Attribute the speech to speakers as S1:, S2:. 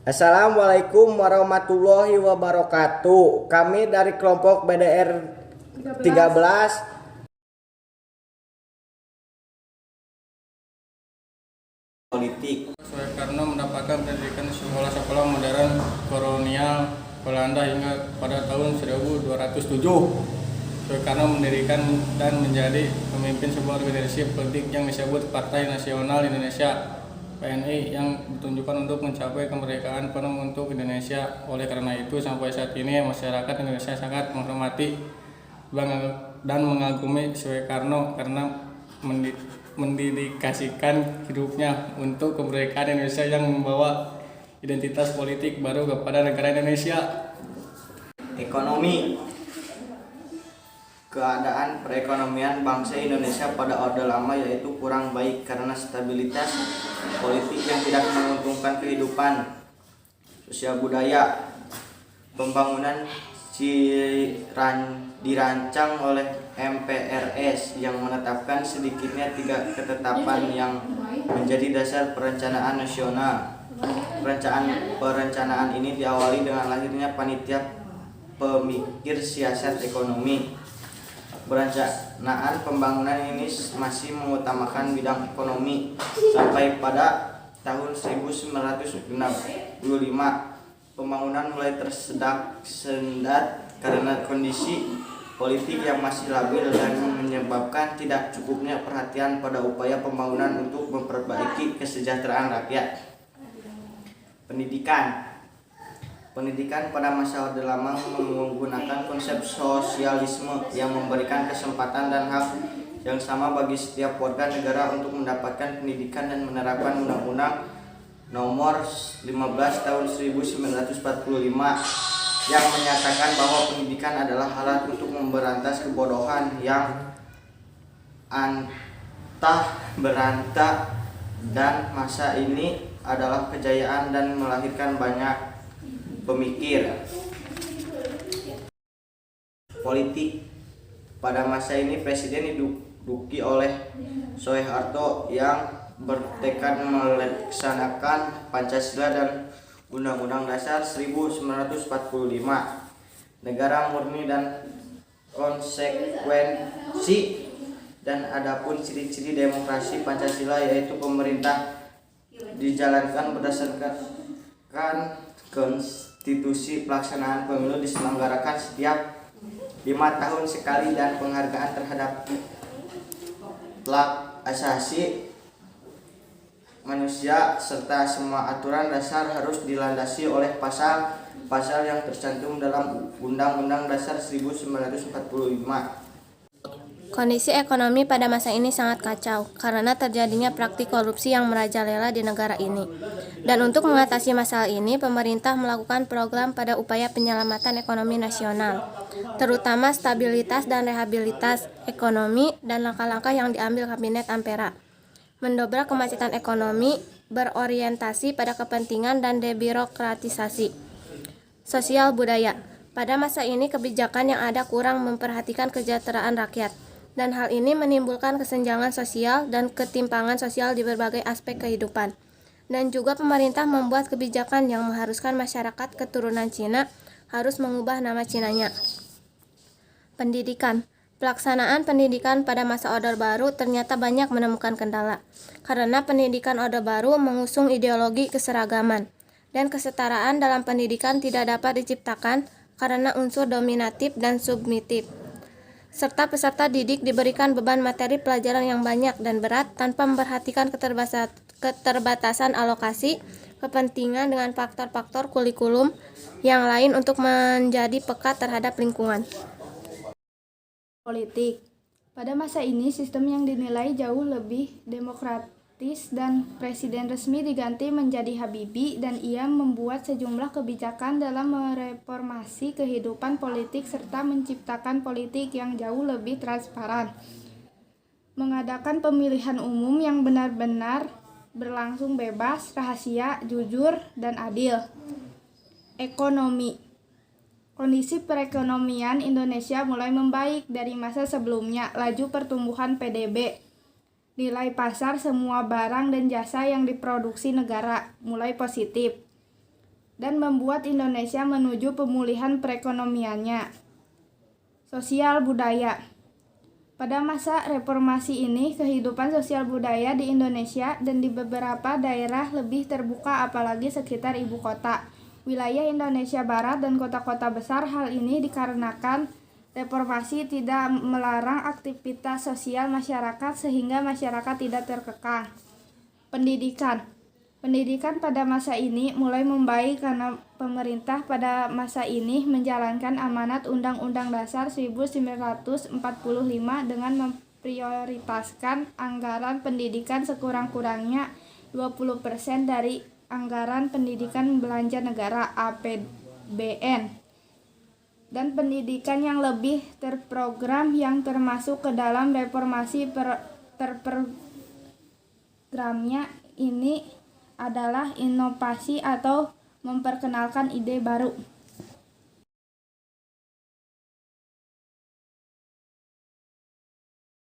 S1: Assalamualaikum warahmatullahi wabarakatuh. Kami dari kelompok BDR 13 politik.
S2: Soekarno mendapatkan pendidikan di sekolah-sekolah modern kolonial Belanda hingga pada tahun 1207. Soekarno mendirikan dan menjadi pemimpin sebuah organisasi politik yang disebut Partai Nasional Indonesia (PNI) yang ditunjukkan untuk mencapai kemerdekaan penuh untuk Indonesia. Oleh karena itu, sampai saat ini masyarakat Indonesia sangat menghormati dan mengagumi Soekarno karena mendedikasikan hidupnya untuk kemerdekaan Indonesia yang membawa identitas politik baru kepada negara Indonesia.
S1: Ekonomi. Keadaan perekonomian bangsa Indonesia pada Orde Lama yaitu kurang baik karena stabilitas politik yang tidak menguntungkan kehidupan sosial budaya. Pembangunan dirancang oleh MPRS yang menetapkan sedikitnya 3 ketetapan yang menjadi dasar perencanaan nasional. Perencanaan ini diawali dengan lahirnya panitia pemikir siasat ekonomi. Perencanaan pembangunan ini masih mengutamakan bidang ekonomi sampai pada tahun 1965. Pembangunan mulai tersendat karena kondisi politik yang masih labil dan menyebabkan tidak cukupnya perhatian pada upaya pembangunan untuk memperbaiki kesejahteraan rakyat. Pendidikan pada masa Orde Lama menggunakan konsep sosialisme yang memberikan kesempatan dan hak yang sama bagi setiap warga negara untuk mendapatkan pendidikan dan menerapkan Undang-Undang Nomor 15 Tahun 1945 yang menyatakan bahwa pendidikan adalah alat untuk memberantas kebodohan yang antah berantah, dan masa ini adalah kejayaan dan melahirkan banyak pemikir. Politik. Pada masa ini presiden diduduki oleh Soeharto yang bertekad melaksanakan Pancasila dan Undang-Undang Dasar 1945. Negara murni dan konsekuensi. Dan adapun ciri-ciri demokrasi Pancasila yaitu pemerintah dijalankan berdasarkan konstitusi, pelaksanaan pemilu diselenggarakan setiap 5 tahun sekali, dan penghargaan terhadap hak asasi manusia serta semua aturan dasar harus dilandasi oleh pasal-pasal yang tercantum dalam Undang-Undang Dasar 1945.
S3: Kondisi ekonomi pada masa ini sangat kacau karena terjadinya praktik korupsi yang merajalela di negara ini. Dan untuk mengatasi masalah ini, pemerintah melakukan program pada upaya penyelamatan ekonomi nasional, terutama stabilitas dan rehabilitas ekonomi dan langkah-langkah yang diambil Kabinet Ampera. Mendobrak kemacetan ekonomi, berorientasi pada kepentingan dan debirokratisasi. Sosial budaya. Pada masa ini kebijakan yang ada kurang memperhatikan kesejahteraan rakyat. Dan hal ini menimbulkan kesenjangan sosial dan ketimpangan sosial di berbagai aspek kehidupan. Dan juga pemerintah membuat kebijakan yang mengharuskan masyarakat keturunan Cina harus mengubah nama Cinanya. Pendidikan. Pelaksanaan pendidikan pada masa Orde Baru ternyata banyak menemukan kendala, karena pendidikan Orde Baru mengusung ideologi keseragaman, dan kesetaraan dalam pendidikan tidak dapat diciptakan karena unsur dominatif dan submitif. Serta peserta didik diberikan beban materi pelajaran yang banyak dan berat tanpa memperhatikan keterbatasan alokasi, kepentingan dengan faktor-faktor kurikulum yang lain untuk menjadi peka terhadap lingkungan.
S4: Politik. Pada masa ini sistem yang dinilai jauh lebih demokratis dan presiden resmi diganti menjadi Habibie, dan ia membuat sejumlah kebijakan dalam mereformasi kehidupan politik serta menciptakan politik yang jauh lebih transparan. Mengadakan pemilihan umum yang benar-benar berlangsung bebas, rahasia, jujur, dan adil. Ekonomi. Kondisi perekonomian Indonesia mulai membaik dari masa sebelumnya. Laju pertumbuhan PDB, nilai pasar semua barang dan jasa yang diproduksi negara mulai positif. dan membuat Indonesia menuju pemulihan perekonomiannya. Sosial budaya. Pada masa reformasi ini, kehidupan sosial budaya di Indonesia dan di beberapa daerah lebih terbuka apalagi sekitar ibu kota. Wilayah Indonesia Barat dan kota-kota besar, hal ini dikarenakan reformasi tidak melarang aktivitas sosial masyarakat sehingga masyarakat tidak terkekang. Pendidikan. Pendidikan pada masa ini mulai membaik karena pemerintah pada masa ini menjalankan amanat Undang-Undang Dasar 1945 dengan memprioritaskan anggaran pendidikan sekurang-kurangnya 20% dari anggaran pendidikan belanja negara APBN dan pendidikan yang lebih terprogram yang termasuk ke dalam reformasi terprogramnya ini adalah inovasi atau memperkenalkan ide baru.